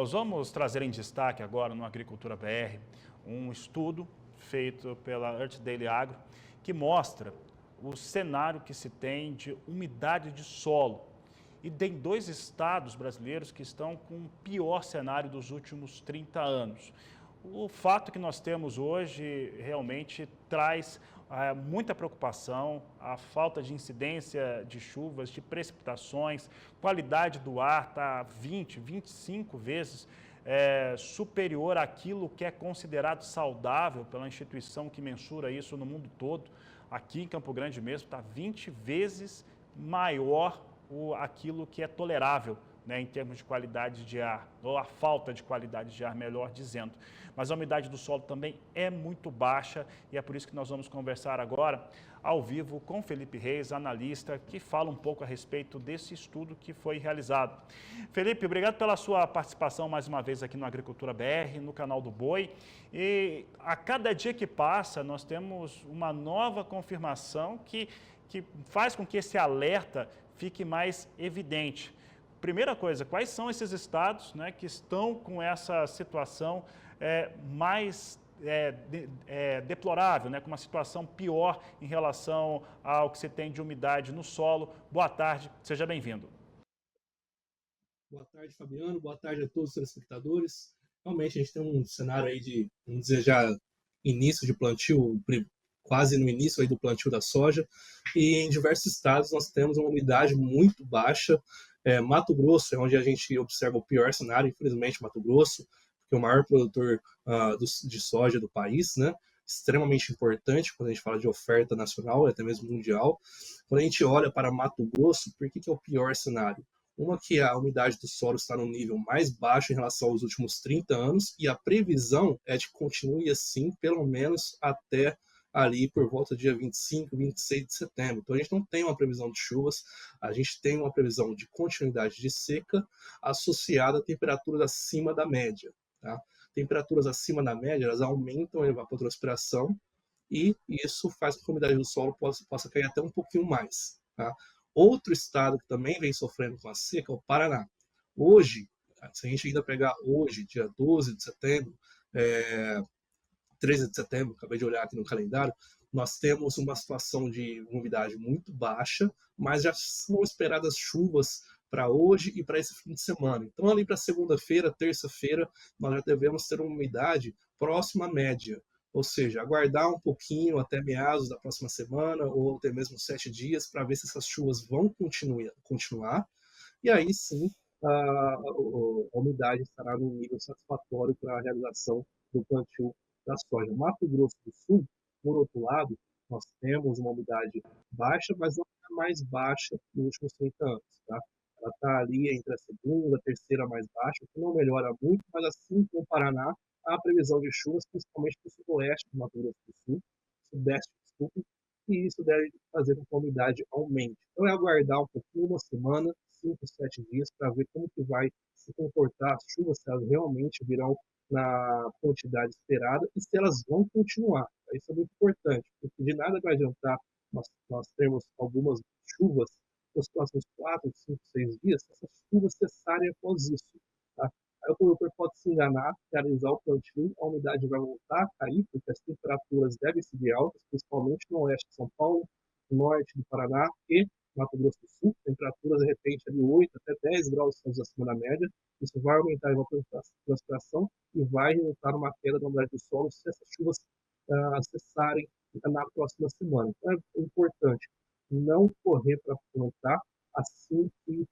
Nós vamos trazer em destaque agora no Agricultura BR um estudo feito pela Earth Daily Agro que mostra o cenário que se tem de umidade de solo. E tem 2 estados brasileiros que estão com o pior cenário dos últimos 30 anos. O fato que nós temos hoje realmente traz muita preocupação, a falta de incidência de chuvas, de precipitações, qualidade do ar está 20, 25 vezes superior àquilo que é considerado saudável pela instituição que mensura isso no mundo todo. Aqui em Campo Grande mesmo está 20 vezes maior aquilo que é tolerável, né, em termos de qualidade de ar, ou a falta de qualidade de ar, melhor dizendo. Mas a umidade do solo também é muito baixa e é por isso que nós vamos conversar agora, ao vivo, com Felipe Reis, analista, que fala um pouco a respeito desse estudo que foi realizado. Felipe, obrigado pela sua participação mais uma vez aqui no Agricultura BR, no canal do Boi. E a cada dia que passa, nós temos uma nova confirmação que faz com que esse alerta fique mais evidente. Primeira coisa, quais são esses estados, né, que estão com essa situação mais deplorável, né, com uma situação pior em relação ao que se tem de umidade no solo? Boa tarde, seja bem-vindo. Boa tarde, Fabiano. Boa tarde a todos os telespectadores. Realmente, a gente tem um cenário aí de, vamos dizer, já início de plantio, quase no início aí do plantio da soja, e em diversos estados nós temos uma umidade muito baixa. Mato Grosso é onde a gente observa o pior cenário, infelizmente, Mato Grosso, que é o maior produtor de soja do país, né? Extremamente importante quando a gente fala de oferta nacional e até mesmo mundial. Quando a gente olha para Mato Grosso, por que é o pior cenário? Uma que a umidade do solo está no nível mais baixo em relação aos últimos 30 anos e a previsão é de que continue assim pelo menos até ali por volta do dia 25, 26 de setembro. Então a gente não tem uma previsão de chuvas, a gente tem uma previsão de continuidade de seca associada a temperaturas acima da média. Tá? Temperaturas acima da média, elas aumentam a evapotranspiração e isso faz com que a umidade do solo possa cair até um pouquinho mais. Tá? Outro estado que também vem sofrendo com a seca é o Paraná. Hoje, se a gente ainda pegar hoje, dia 12 de setembro, 13 de setembro, acabei de olhar aqui no calendário, nós temos uma situação de umidade muito baixa, mas já são esperadas chuvas para hoje e para esse fim de semana. Então, ali para segunda-feira, terça-feira, nós já devemos ter uma umidade próxima à média. Ou seja, aguardar um pouquinho até meados da próxima semana, ou até mesmo 7 dias, para ver se essas chuvas vão continuar. E aí sim, a umidade estará num nível satisfatório para a realização do plantio da soja. Mato Grosso do Sul, por outro lado, nós temos uma umidade baixa, mas não é a mais baixa nos últimos 30 anos. Tá? Ela está ali entre a segunda, a terceira mais baixa, que não melhora muito, mas assim como o Paraná, há previsão de chuvas, principalmente no sudoeste do Mato Grosso do Sul, sudeste, desculpe, e isso deve fazer com que a umidade aumente. Então é aguardar um pouquinho, uma semana, 5, 7 dias, para ver como que vai se comportar as chuvas, se elas realmente virão na quantidade esperada e se elas vão continuar. Isso é muito importante, porque de nada vai adiantar nós termos algumas chuvas nos próximos 4, 5, 6 dias, se essas chuvas cessarem após isso. Tá? Aí o produtor pode se enganar, realizar o plantio, a umidade vai voltar a cair, porque as temperaturas devem seguir altas, principalmente no oeste de São Paulo, no norte do Paraná e Mato Grosso do Sul, temperaturas de repente de 8 até 10 graus Celsius acima da média. Isso vai aumentar a evapotranspiração e vai resultar numa queda da umidade do solo se essas chuvas cessarem na próxima semana. Então é importante não correr para plantar assim que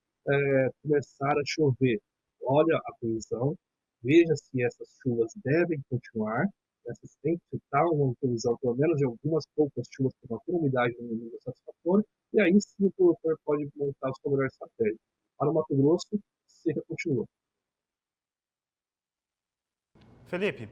começar a chover. Olha a previsão, veja se essas chuvas devem continuar, se tem que citar uma previsão, pelo menos de algumas poucas chuvas que vão ter umidade no nível satisfatório, e aí sim o produtor pode montar a sua melhor estratégia. Para o Mato Grosso, seca continua. Felipe,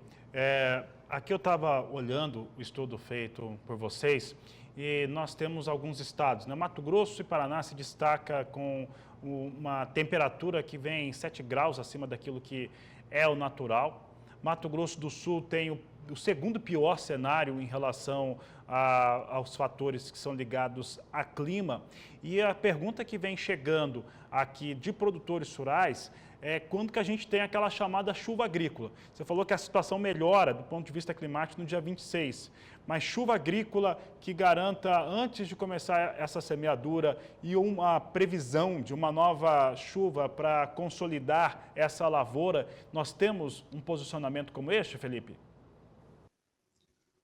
aqui eu estava olhando o estudo feito por vocês e nós temos alguns estados, né? Mato Grosso e Paraná se destaca com uma temperatura que vem 7 graus acima daquilo que é o natural. Mato Grosso do Sul tem o segundo pior cenário em relação aos fatores que são ligados a clima. E a pergunta que vem chegando aqui de produtores rurais é quando que a gente tem aquela chamada chuva agrícola. Você falou que a situação melhora do ponto de vista climático no dia 26, mas chuva agrícola que garanta, antes de começar essa semeadura, e uma previsão de uma nova chuva para consolidar essa lavoura, nós temos um posicionamento como este, Felipe?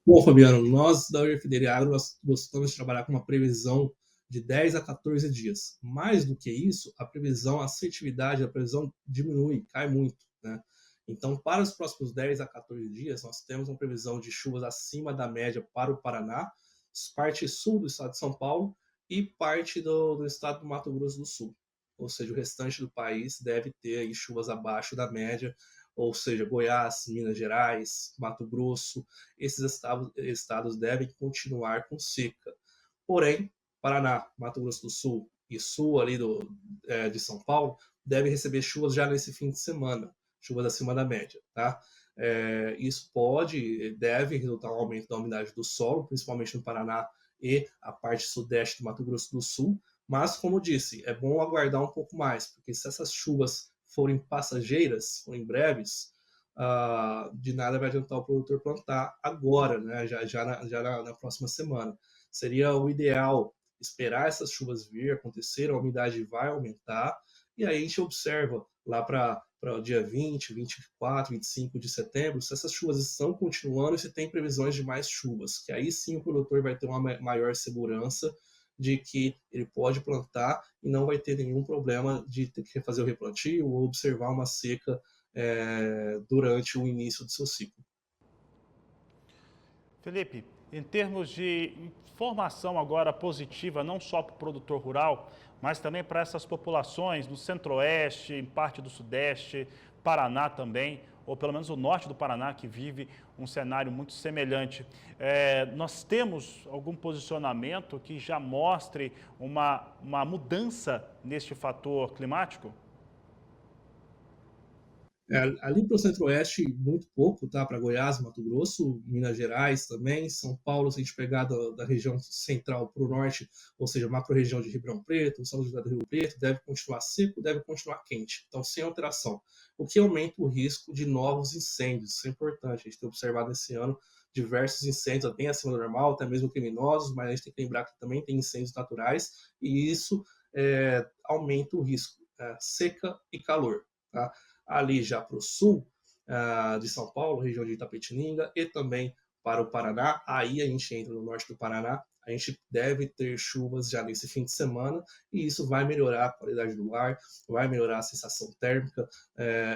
Bom, Fabiano, nós da UFDR Agro nós gostamos de trabalhar com uma previsão de 10 a 14 dias. Mais do que isso, a assertividade, a previsão diminui, cai muito, né? Então, para os próximos 10 a 14 dias, nós temos uma previsão de chuvas acima da média para o Paraná, parte sul do estado de São Paulo e parte do estado do Mato Grosso do Sul. Ou seja, o restante do país deve ter aí chuvas abaixo da média, ou seja, Goiás, Minas Gerais, Mato Grosso, esses estados devem continuar com seca. Porém, Paraná, Mato Grosso do Sul e sul ali de São Paulo devem receber chuvas já nesse fim de semana, chuvas acima da média, tá? Isso deve resultar um aumento da umidade do solo, principalmente no Paraná e a parte sudeste do Mato Grosso do Sul, mas, como disse, é bom aguardar um pouco mais, porque se essas chuvas forem passageiras, forem breves, de nada vai adiantar o produtor plantar agora, né? já na próxima semana. Seria o ideal esperar essas chuvas vir acontecer, a umidade vai aumentar, e aí a gente observa lá para o dia 20, 24, 25 de setembro, se essas chuvas estão continuando e se tem previsões de mais chuvas, que aí sim o produtor vai ter uma maior segurança de que ele pode plantar e não vai ter nenhum problema de ter que refazer o replantio ou observar uma seca durante o início do seu ciclo. Felipe, em termos de informação agora positiva, não só para o produtor rural, mas também para essas populações no centro-oeste, em parte do sudeste, Paraná também, ou pelo menos o norte do Paraná, que vive um cenário muito semelhante. Nós temos algum posicionamento que já mostre uma mudança neste fator climático? Ali para o centro-oeste, muito pouco, tá? Para Goiás, Mato Grosso, Minas Gerais também, São Paulo, se a gente pegar da região central para o norte, ou seja, macro-região de Ribeirão Preto, São José do Rio Preto, deve continuar seco, deve continuar quente, então sem alteração. O que aumenta o risco de novos incêndios, isso é importante, a gente tem observado esse ano diversos incêndios bem acima do normal, até mesmo criminosos, mas a gente tem que lembrar que também tem incêndios naturais, e isso aumenta o risco, seca e calor, tá? Ali já para o sul de São Paulo, região de Itapetininga, e também para o Paraná. Aí a gente entra no norte do Paraná, a gente deve ter chuvas já nesse fim de semana, e isso vai melhorar a qualidade do ar, vai melhorar a sensação térmica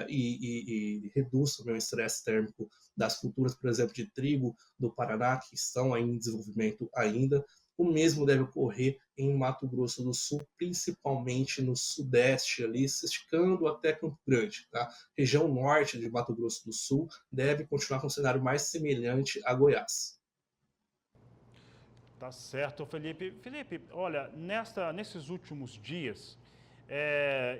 e reduz também o estresse térmico das culturas, por exemplo, de trigo do Paraná, que estão aí em desenvolvimento ainda. O mesmo deve ocorrer em Mato Grosso do Sul, principalmente no sudeste, ali, se esticando até Campo Grande. Tá? Região norte de Mato Grosso do Sul deve continuar com um cenário mais semelhante a Goiás. Tá certo, Felipe. Felipe, olha, nesses últimos dias,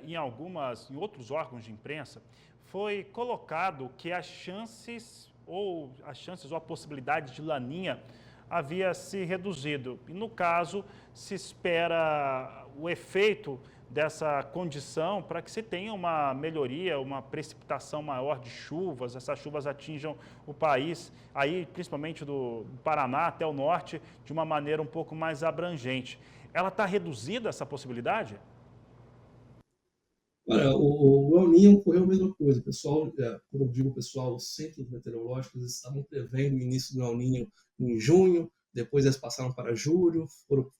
em outros órgãos de imprensa, foi colocado que as chances ou a possibilidade de laninha havia se reduzido. E, no caso, se espera o efeito dessa condição para que se tenha uma melhoria, uma precipitação maior de chuvas, essas chuvas atinjam o país, aí principalmente do Paraná até o norte, de uma maneira um pouco mais abrangente. Ela está reduzida, essa possibilidade? Olha, o El Niño ocorreu a mesma coisa. O pessoal, quando eu digo pessoal, os centros meteorológicos estavam prevendo o início do El Niño em junho, depois eles passaram para julho,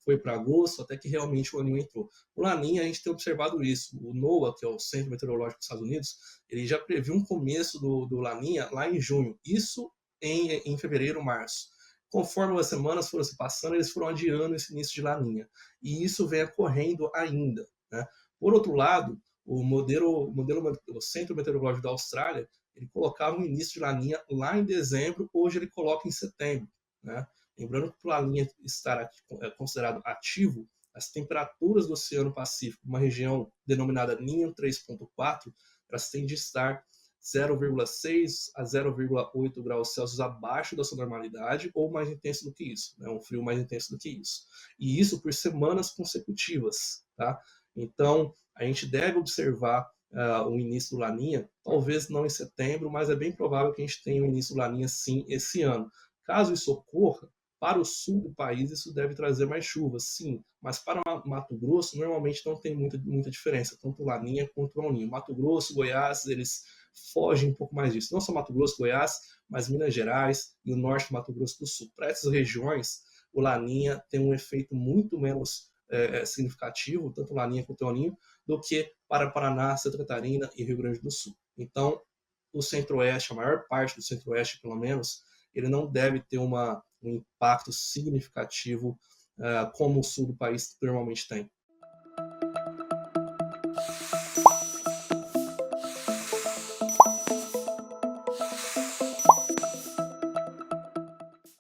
foi para agosto, até que realmente o El Niño entrou. O Laninha, a gente tem observado isso. O NOAA, que é o Centro Meteorológico dos Estados Unidos, ele já previu um começo do Laninha lá em junho. Isso em fevereiro, março. Conforme as semanas foram se passando, eles foram adiando esse início de Laninha. E isso vem ocorrendo ainda, né? Por outro lado, o Centro Meteorológico da Austrália, ele colocava um início de laninha lá em dezembro, hoje ele coloca em setembro, né? Lembrando que para a laninha estar considerado ativo, as temperaturas do Oceano Pacífico, uma região denominada Ninho 3.4, elas tendem a estar 0,6 a 0,8 graus Celsius abaixo da sua normalidade ou mais intenso do que isso, né? Um frio mais intenso do que isso. E isso por semanas consecutivas, tá? Então, a gente deve observar o início do Laninha, talvez não em setembro, mas é bem provável que a gente tenha o início do Laninha sim esse ano. Caso isso ocorra, para o sul do país isso deve trazer mais chuvas, sim, mas para Mato Grosso normalmente não tem muita diferença, tanto o Laninha quanto o El Niño. Mato Grosso, Goiás, eles fogem um pouco mais disso. Não só Mato Grosso, Goiás, mas Minas Gerais e o norte do Mato Grosso do Sul. Para essas regiões, o Laninha tem um efeito muito menos significativo, tanto o Laninha quanto o El Niño, do que para Paraná, Santa Catarina e Rio Grande do Sul. Então, o Centro-Oeste, a maior parte do Centro-Oeste, pelo menos, ele não deve ter um impacto significativo como o sul do país normalmente tem.